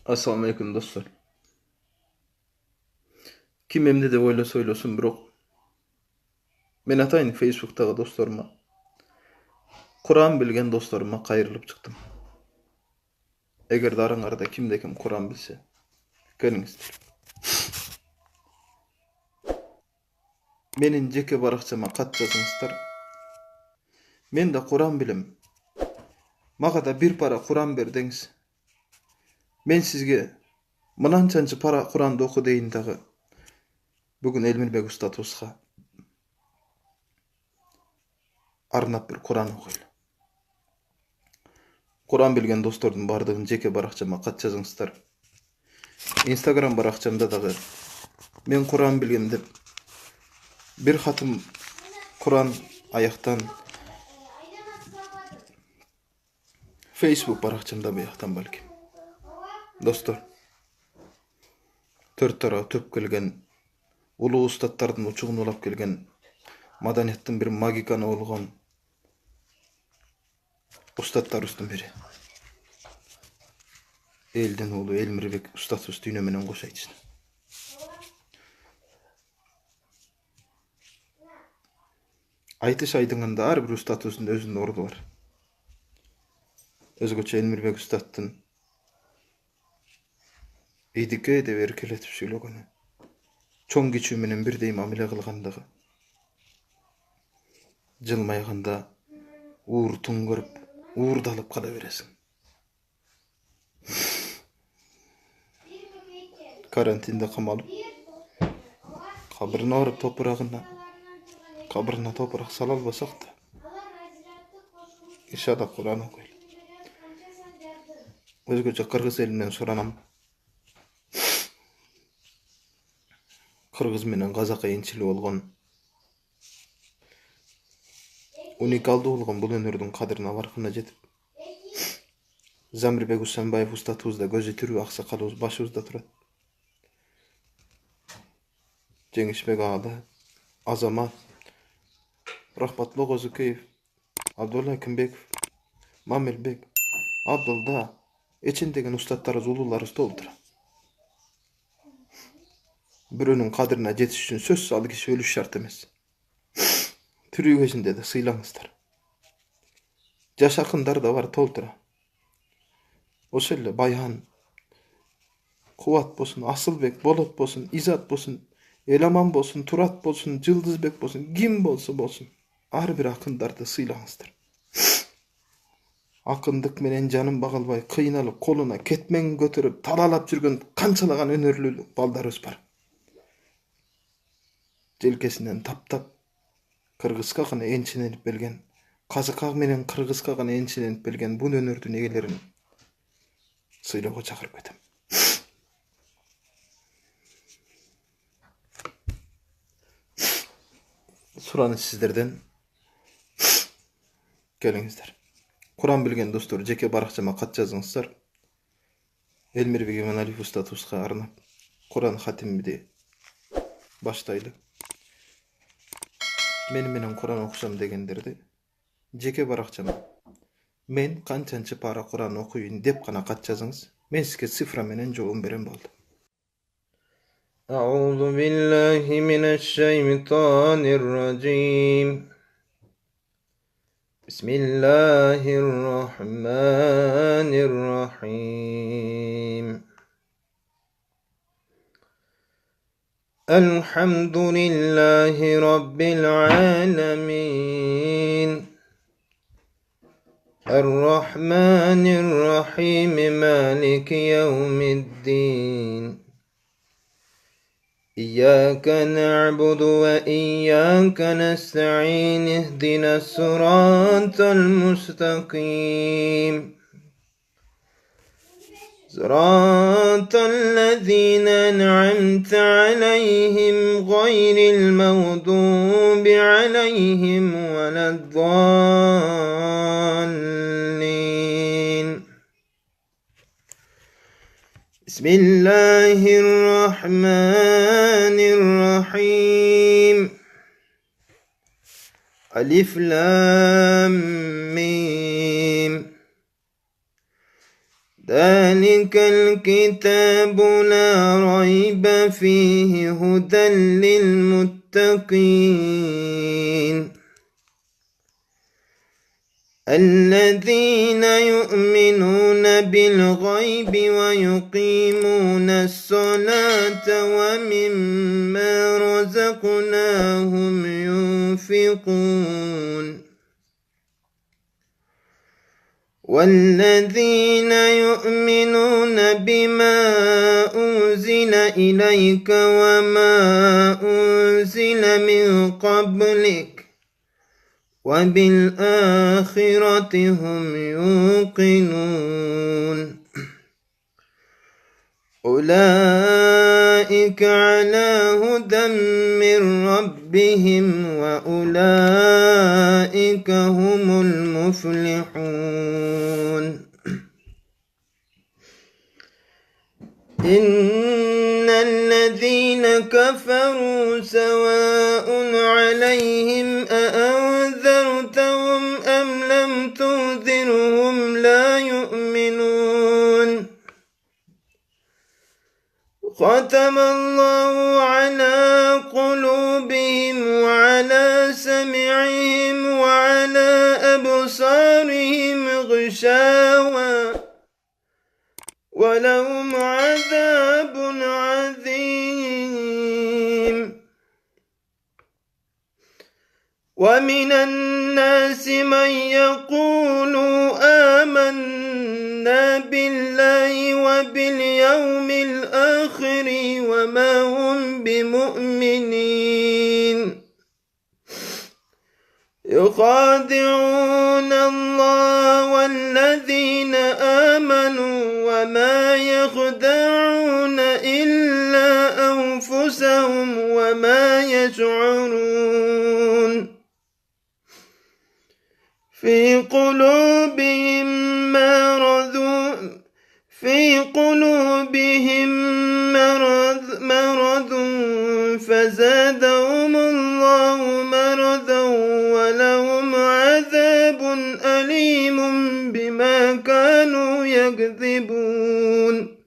Assalamu alaikum dostlar. Kim emne de öyle söylesin bro. Men atayın Facebook'tagı dostlarıma, Kur'an bilgen dostlarıma kayırılıp çıktım. Eger darıňarda kimde kim Kur'an bilse, geliňizler. Menin jeke barakçama kat jazyňyzlar. Men de Kur'an bilim. Maga da bir para Kur'an berdiňiz. Men sizge mınançançı para Kur'an'da oku deyin dağı. Bugün Elmirbek Usta arnap bir Kur'an okuyla. Kur'an bilgen dostlardyň bardygyny jeke barakçama kat jazyňyzlar. Instagram barakçamda dağı men Kur'an bilgem dep bir hatım Kur'an ayaktan Facebook barakçamda bir ayaktan balki. Dostlar, tört tara töp kelgen, ulu ustadlardan uçuğun olap kelgen, madaniyettin bir magikana olgan ustadlar üstün biri. Elden ulu Elmirbek Ustad üstüne menen koşa içsin. Aytış aydınganda ar bir ustad üstünde özünün ordu var. Özgöçe Elmirbek Ustad'tın eýdike de berkeletip söýlegeni. Çoň kiçi menen birdeý mamile kılgandygy. Jylmaýganda uğur tuňgyryp, uğurdalyp kala beresiň. Karantinda kamalyp, kabryna barıp kabrına toprak salalbasak da, inşallah Kur'an okuyl. Özgöçe Kırgız elinden soranam. Kırgız menen Gazaka ençili bolgon, unikaldy bolgon bul önürdüň kadryna barkyna jetip, Zamirbek Usanbayev ustatybızda gözü türü aksakal başybızda turat. Jeňişbek ağa, Azamat, Rahmatly Gozukeýew, Abdulla Ekimbekov, Mamelbek, Abdulda, eçin degen ustadlarız, ulularız doldur. Birönün kadrına jetiş üçin söz saly kişi ölüş şart emes. Türügesinde de sıylaňyzlar. Jaş akynдар da var toldura. Oşelle Bayan, Kuvat bolsun, Asılbek, Bolat bolsun, İzat bolsun, Elaman bolsun, Turat bolsun, Jyldızbek bolsun, kim bolsa bolsun. Ar bir akyndardy sıylaňyzlar. Akındyk menen janym bagylbay kıynalyp koluna ketmen götürüp talalap жүрgen kançalagan önörlü baldarыбыз bar. Jelkesinden tap Kırgızka gana ençinenip belgen, Kazaka menen Kırgızka gana ençinenip belgen bu önördün egelerini sıylaga çakırıp ketem. Surany sizlerden geliňizler. Kur'an bilgen dostlar, jeke barakçama kat jazyňyzlar. Elmirbek Imanaliýew ustatybyzga arnap Kur'an hatimidi başlaýly. Menen Kur'an okusam degenlerdi. Jeke barakçama men kançançı para Kur'an okuýyn dep gana kat jazyňyz. Men sizge sifra menen jogum beren boldy. A'udzu billahi mineşşeytanirracim. Bismillahirrahmanirrahim. Elhamdülillahi Rabbil alemin. Errahmanirrahim. Maliki yevmiddin. İyyâke na'budu ve iyyâke nesta'in. İhdina sıratal mustakim. Sıratallezîne en'amte aleyhim gayril mağdûbi aleyhim veleddallin. Bismillahirrahmanirrahim. Alif lam mim. ذلك الكتاب لا ريب فيه هدى للمتقين الذين يؤمنون بالغيب ويقيمون الصلاة ومما رزقناهم ينفقون والذين يؤمنون بما أنزل إليك وما أنزل من قبلك وبالآخرة هم يوقنون أولئك على هدى من ربهم وأولئك هم المفلحون إن الذين كفروا سواء عليهم أأنذرتهم أم لم تنذرهم لا يؤمنون ختم الله على قلوبهم وعلى سمعهم وعلى أبصارهم غشاوة ولهم عذاب عظيم ومن الناس من يقول آمنا بالله وباليوم الآخر وما هم بمؤمنين يخادعون الله والذين آمنوا وما يخدعون إلا أنفسهم وما يشعرون في قلوبهم مرض فزادهم الله مرضا ولهم عذاب أليم بما كانوا يكذبون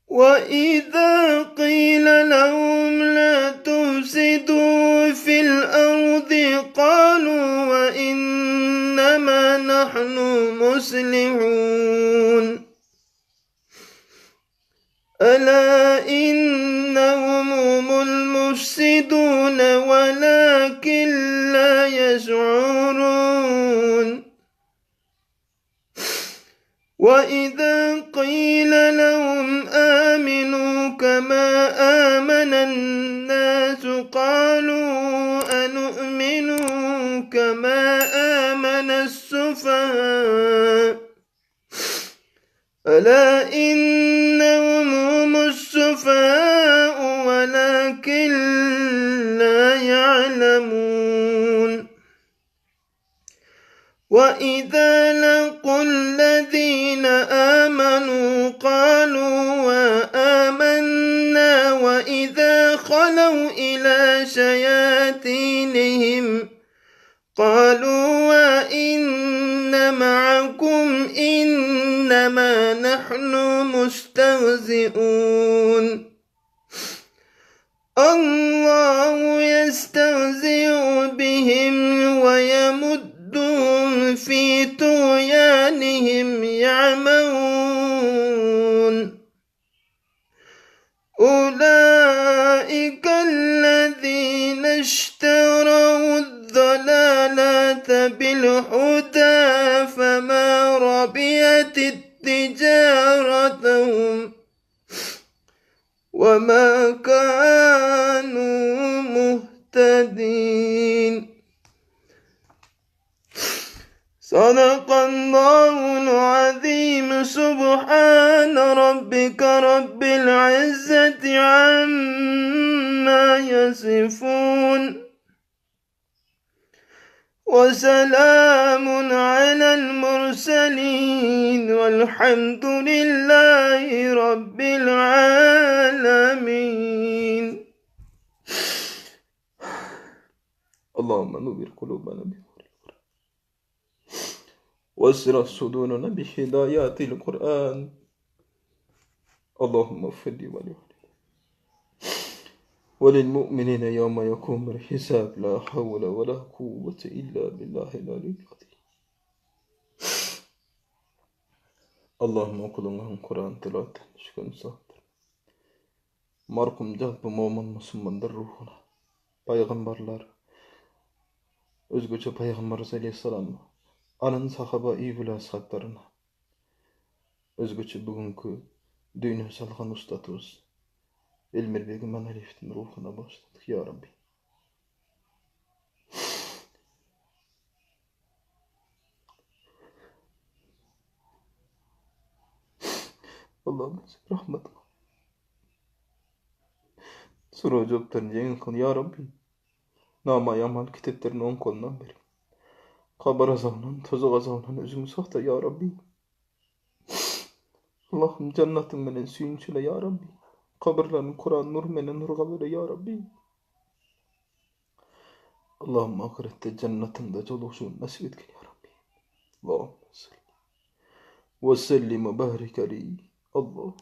وإذا قيل لهم لا تفسدوا في الأرض قالوا وإنما نحن مصلحون ألا إنهم هم المفسدون ولكن لا يشعرون وإذا قيل لهم آمنوا كما آمن الناس قالوا أنؤمن كما آمن السفهاء ألا إنهم هم السفهاء ولكن لا يعلمون وإذا لقوا الذين آمنوا قالوا آمنا وإذا خلوا إلى شياطينهم قالوا إن معكم إنما نحن مستهزئون الله يستهزئ بهم ويمدهم في طغيانهم يعمهون أولئك الذين اشتروا الضلالة بالهدى فما ربحت تجارتهم وما كانوا مهتدين صدق الله العظيم سبحان ربك رب العزة عما يصفون وسلام على المرسلين والحمد لله رب العالمين. اللهم نور قلوبنا بنور القرآن واشرح صدورنا بهدايات القرآن. اللهم اغفر لي وللمؤمنين يوم يقوم الحساب. لا حول ولا قوة إلا بالله العلي العظيم. اللهم okulun Kur'an tilavet şükür saattir. Markum jalpı mo'min musulmanlar ruhuna, paygambarlar, özgöçe Peygamberimiz Aleyhisselam, anın sahaba iyi bilen ashablarına, özgöçe bugünkü dünya salgan ustatımız, Elmir Begüm Aleyhisselam'ın ruhuna başladık ya Rabbi. Allah'ım rahmet. Soru cevaplarını yayın kıl ya Rabbi. Nama yaman kitaplarını on kolundan beri. Kabar azabından, tozak azabından özümü sakla ya Rabbi. Allah'ım cennetin menen suyunçuyla ya Rabbi. Kabirlerin Kur'an nur menen nurga böyle ya Rabbi. Allah'ım ahirette cennetinde çolukşuğun nasip etkin ya Rabbi. Allah'ım salli ve sellim ve barik aleyhi. Allah.